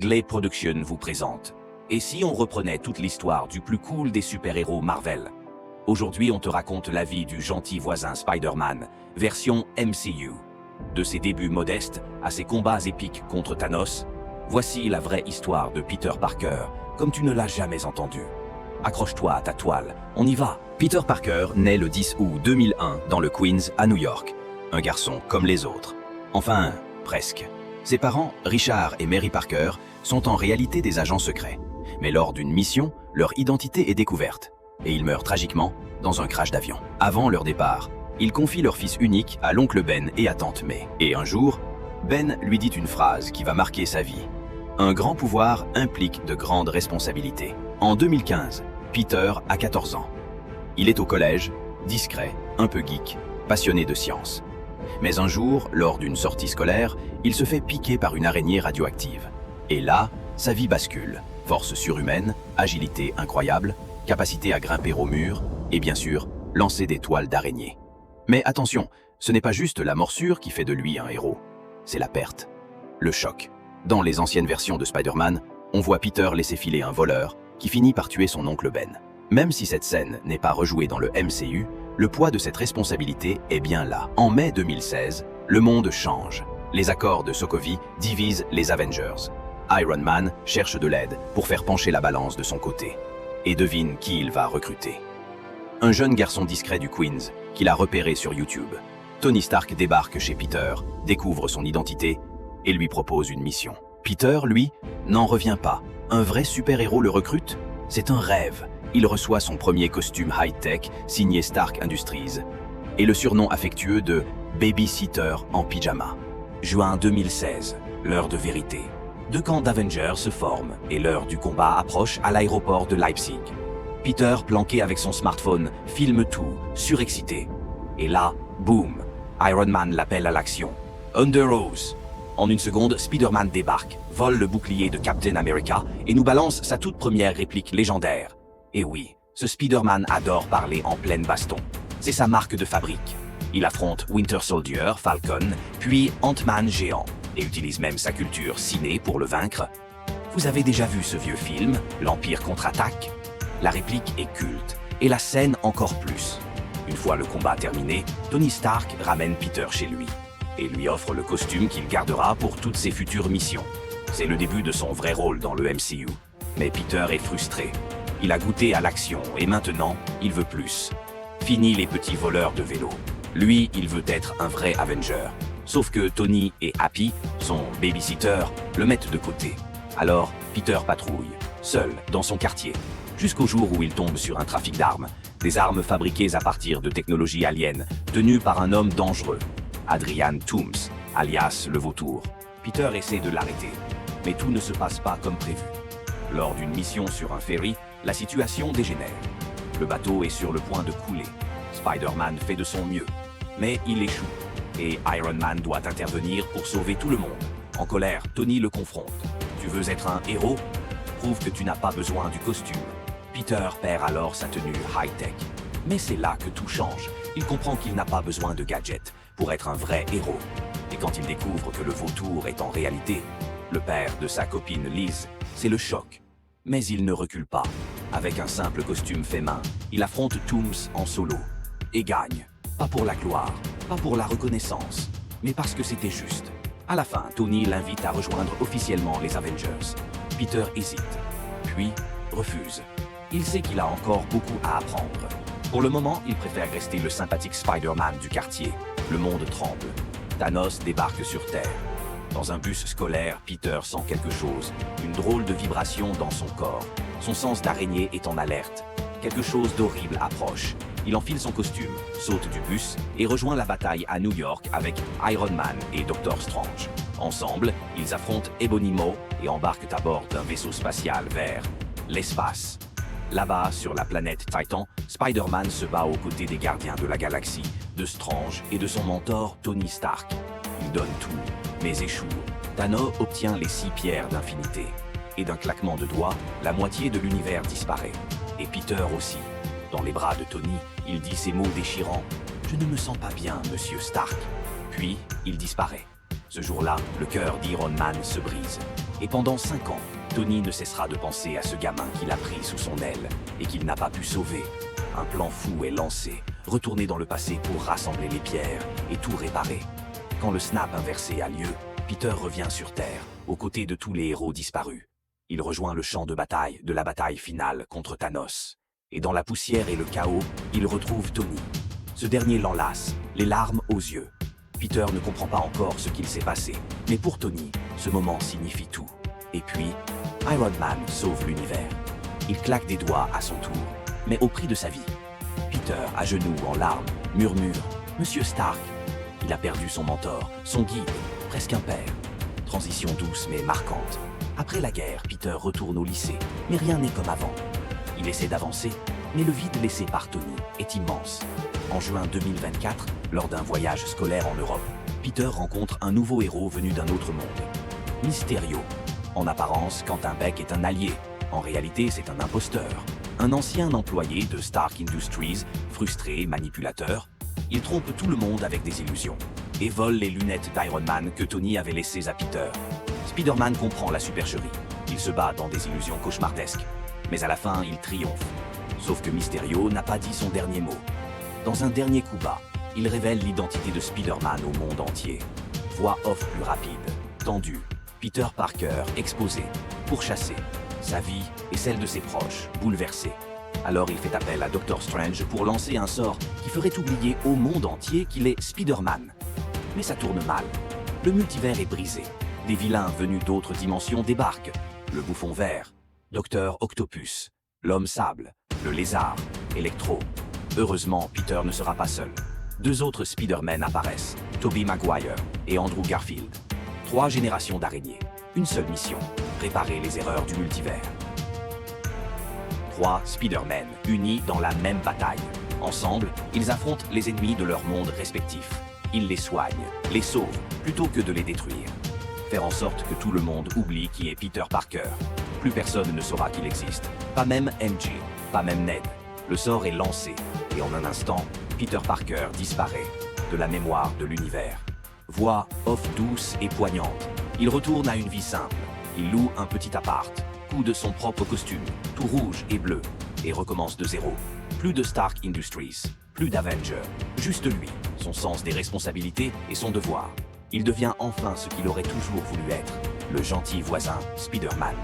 Glade Productions vous présente. Et si on reprenait toute l'histoire du plus cool des super-héros Marvel? Aujourd'hui, on te raconte la vie du gentil voisin Spider-Man, version MCU. De ses débuts modestes à ses combats épiques contre Thanos, voici la vraie histoire de Peter Parker, comme tu ne l'as jamais entendu. Accroche-toi à ta toile, on y va. Peter Parker naît le 10 août 2001 dans le Queens, à New York. Un garçon comme les autres. Enfin, presque. Ses parents, Richard et Mary Parker, sont en réalité des agents secrets. Mais lors d'une mission, leur identité est découverte. Et ils meurent tragiquement dans un crash d'avion. Avant leur départ, ils confient leur fils unique à l'oncle Ben et à tante May. Et un jour, Ben lui dit une phrase qui va marquer sa vie. Un grand pouvoir implique de grandes responsabilités. En 2015, Peter a 14 ans. Il est au collège, discret, un peu geek, passionné de science. Mais un jour, lors d'une sortie scolaire, il se fait piquer par une araignée radioactive. Et là, sa vie bascule. Force surhumaine, agilité incroyable, capacité à grimper au mur, et bien sûr, lancer des toiles d'araignée. Mais attention, ce n'est pas juste la morsure qui fait de lui un héros. C'est la perte, le choc. Dans les anciennes versions de Spider-Man, on voit Peter laisser filer un voleur qui finit par tuer son oncle Ben. Même si cette scène n'est pas rejouée dans le MCU, le poids de cette responsabilité est bien là. En mai 2016, le monde change. Les accords de Sokovie divisent les Avengers. Iron Man cherche de l'aide pour faire pencher la balance de son côté. Et devine qui il va recruter. Un jeune garçon discret du Queens, qu'il a repéré sur YouTube. Tony Stark débarque chez Peter, découvre son identité et lui propose une mission. Peter, lui, n'en revient pas. Un vrai super-héros le recrute? C'est un rêve. Il reçoit son premier costume high-tech signé Stark Industries et le surnom affectueux de Babysitter en pyjama. Juin 2016, l'heure de vérité. Deux camps d'Avengers se forment et l'heure du combat approche à l'aéroport de Leipzig. Peter, planqué avec son smartphone, filme tout, surexcité. Et là, boum, Iron Man l'appelle à l'action. Under Oath. En une seconde, Spider-Man débarque, vole le bouclier de Captain America et nous balance sa toute première réplique légendaire. Et oui, ce Spider-Man adore parler en pleine baston. C'est sa marque de fabrique. Il affronte Winter Soldier, Falcon, puis Ant-Man géant, et utilise même sa culture ciné pour le vaincre. Vous avez déjà vu ce vieux film, L'Empire contre-attaque? La réplique est culte, et la scène encore plus. Une fois le combat terminé, Tony Stark ramène Peter chez lui, et lui offre le costume qu'il gardera pour toutes ses futures missions. C'est le début de son vrai rôle dans le MCU. Mais Peter est frustré. Il a goûté à l'action et maintenant, il veut plus. Fini les petits voleurs de vélo. Lui, il veut être un vrai Avenger. Sauf que Tony et Happy, son babysitter, le mettent de côté. Alors, Peter patrouille, seul, dans son quartier, jusqu'au jour où il tombe sur un trafic d'armes. Des armes fabriquées à partir de technologies aliens, tenues par un homme dangereux, Adrian Toomes, alias le Vautour. Peter essaie de l'arrêter, mais tout ne se passe pas comme prévu. Lors d'une mission sur un ferry, la situation dégénère. Le bateau est sur le point de couler. Spider-Man fait de son mieux, mais il échoue. Et Iron Man doit intervenir pour sauver tout le monde. En colère, Tony le confronte. Tu veux être un héros? Prouve que tu n'as pas besoin du costume. Peter perd alors sa tenue high-tech. Mais c'est là que tout change. Il comprend qu'il n'a pas besoin de gadgets pour être un vrai héros. Et quand il découvre que le Vautour est en réalité le père de sa copine Liz, c'est le choc. Mais il ne recule pas. Avec un simple costume fait main, il affronte Toomes en solo. Et gagne. Pas pour la gloire, pas pour la reconnaissance, mais parce que c'était juste. À la fin, Tony l'invite à rejoindre officiellement les Avengers. Peter hésite, puis refuse. Il sait qu'il a encore beaucoup à apprendre. Pour le moment, il préfère rester le sympathique Spider-Man du quartier. Le monde tremble. Thanos débarque sur Terre. Dans un bus scolaire, Peter sent quelque chose, une drôle de vibration dans son corps. Son sens d'araignée est en alerte. Quelque chose d'horrible approche. Il enfile son costume, saute du bus et rejoint la bataille à New York avec Iron Man et Doctor Strange. Ensemble, ils affrontent Ebony Maw et embarquent à bord d'un vaisseau spatial vers l'espace. Là-bas, sur la planète Titan, Spider-Man se bat aux côtés des gardiens de la galaxie, de Strange et de son mentor Tony Stark. Il donne tout, mais échoue. Thanos obtient les 6 pierres d'infinité. Et d'un claquement de doigts, la moitié de l'univers disparaît. Et Peter aussi. Dans les bras de Tony, il dit ces mots déchirants. « Je ne me sens pas bien, monsieur Stark. » Puis, il disparaît. Ce jour-là, le cœur d'Iron Man se brise. Et pendant 5 ans, Tony ne cessera de penser à ce gamin qu'il a pris sous son aile et qu'il n'a pas pu sauver. Un plan fou est lancé, retourner dans le passé pour rassembler les pierres et tout réparer. Quand le snap inversé a lieu, Peter revient sur Terre, aux côtés de tous les héros disparus. Il rejoint le champ de bataille de la bataille finale contre Thanos. Et dans la poussière et le chaos, il retrouve Tony. Ce dernier l'enlace, les larmes aux yeux. Peter ne comprend pas encore ce qu'il s'est passé, mais pour Tony, ce moment signifie tout. Et puis, Iron Man sauve l'univers. Il claque des doigts à son tour, mais au prix de sa vie. Peter, à genoux, en larmes, murmure « Monsieur Stark ». Il a perdu son mentor, son guide, presque un père. Transition douce mais marquante. Après la guerre, Peter retourne au lycée, mais rien n'est comme avant. Il essaie d'avancer, mais le vide laissé par Tony est immense. En juin 2024, lors d'un voyage scolaire en Europe, Peter rencontre un nouveau héros venu d'un autre monde. Mysterio. En apparence, Quentin Beck est un allié. En réalité, c'est un imposteur. Un ancien employé de Stark Industries, frustré, manipulateur. Il trompe tout le monde avec des illusions et vole les lunettes d'Iron Man que Tony avait laissées à Peter. Spider-Man comprend la supercherie. Il se bat dans des illusions cauchemardesques. Mais à la fin, il triomphe. Sauf que Mysterio n'a pas dit son dernier mot. Dans un dernier coup bas, il révèle l'identité de Spider-Man au monde entier. Voix off plus rapide, tendue. Peter Parker exposé, pourchassé. Sa vie et celle de ses proches bouleversées. Alors il fait appel à Doctor Strange pour lancer un sort qui ferait oublier au monde entier qu'il est Spider-Man. Mais ça tourne mal. Le multivers est brisé. Des vilains venus d'autres dimensions débarquent. Le bouffon vert, Docteur Octopus, l'homme sable, le lézard, Electro. Heureusement, Peter ne sera pas seul. 2 autres Spider-Man apparaissent, Tobey Maguire et Andrew Garfield. 3 générations d'araignées. Une seule mission, réparer les erreurs du multivers. 3 Spider-Man unis dans la même bataille. Ensemble, ils affrontent les ennemis de leur monde respectif. Ils les soignent, les sauvent, plutôt que de les détruire. Faire en sorte que tout le monde oublie qui est Peter Parker. Plus personne ne saura qu'il existe. Pas même MJ, pas même Ned. Le sort est lancé, et en un instant, Peter Parker disparaît de la mémoire de l'univers. Voix off douce et poignante. Il retourne à une vie simple. Il loue un petit appart, coud de son propre costume, tout rouge et bleu, et recommence de zéro. Plus de Stark Industries, plus d'Avengers, juste lui, son sens des responsabilités et son devoir. Il devient enfin ce qu'il aurait toujours voulu être, le gentil voisin Spider-Man.